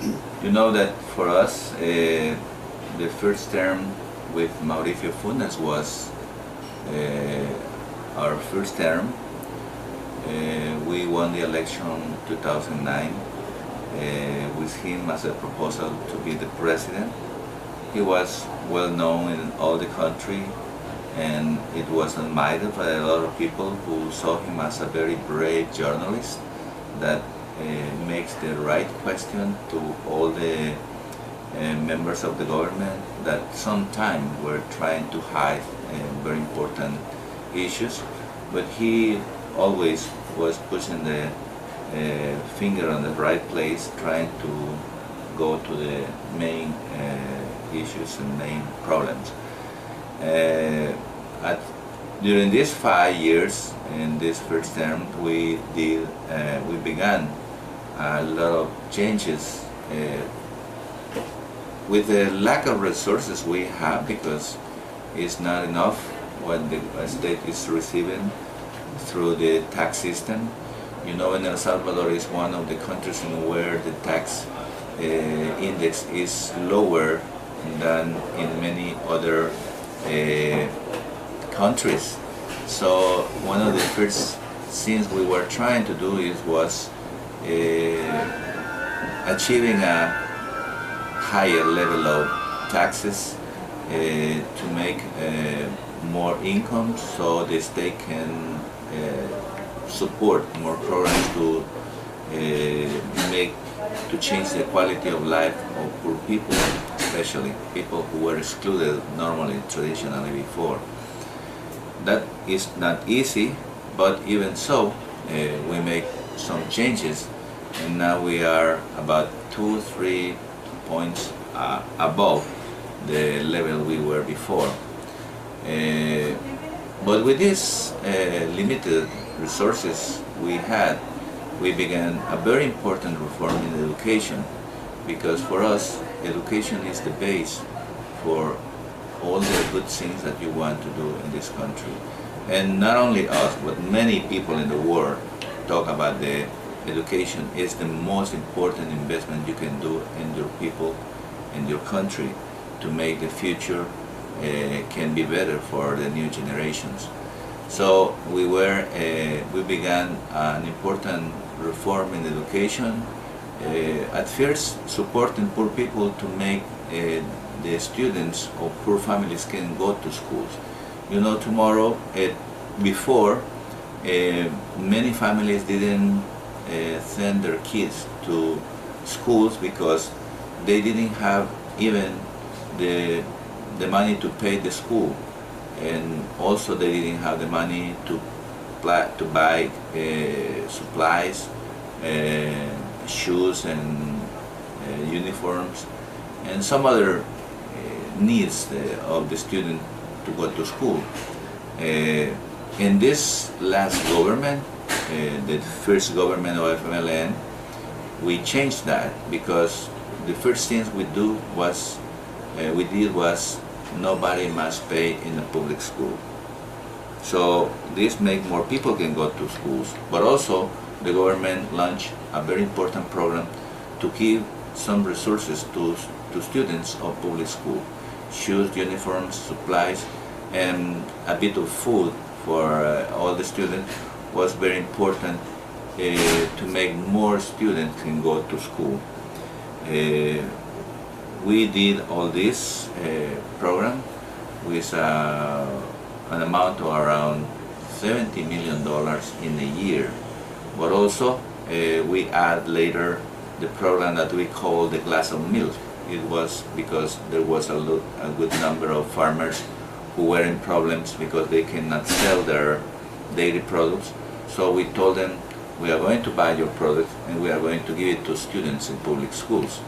You know that for us, the first term with Mauricio Funes was our first term. We won the election 2009 with him as a proposal to be the president. He was well known in all the country, and it was admired by a lot of people who saw him as a very brave journalist that makes the right question to all the members of the government that sometimes were trying to hide very important issues, but he always was pushing the finger on the right place, trying to go to the main issues and main problems. During these 5 years, in this first term, we began a lot of changes with the lack of resources we have, because it's not enough what the state is receiving through the tax system. You know, in El Salvador is one of the countries in where the tax index is lower than in many other countries. So one of the first things we were trying to do was achieving a higher level of taxes to make more income, so the state can support more programs to change the quality of life of poor people, especially people who were excluded normally, traditionally before. That is not easy, but even so, we make some changes, and now we are about 2-3 points above the level we were before. But with these limited resources we had, we began a very important reform in education, because for us, education is the base for all the good things that you want to do in this country. And not only us, but many people in the world talk about the education is the most important investment you can do in your people, in your country, to make the future can be better for the new generations. So we began an important reform in education, at first supporting poor people to make the students of poor families can go to schools. You know, before, many families didn't send their kids to schools because they didn't have even the money to pay the school, and also they didn't have the money to buy supplies, shoes and uniforms, and some other needs of the student to go to school. In this last government, the first government of FMLN, we changed that, because the first things we did was nobody must pay in a public school. So this makes more people can go to schools, but also the government launched a very important program to give some resources to students of public school. Shoes, uniforms, supplies, and a bit of food for all the students was very important to make more students can go to school. We did all this program with an amount of around $70 million in a year, but also we add later the program that we call the glass of milk. It was because there was a good number of farmers who were in problems because they cannot sell their dairy products. So we told them, we are going to buy your product and we are going to give it to students in public schools.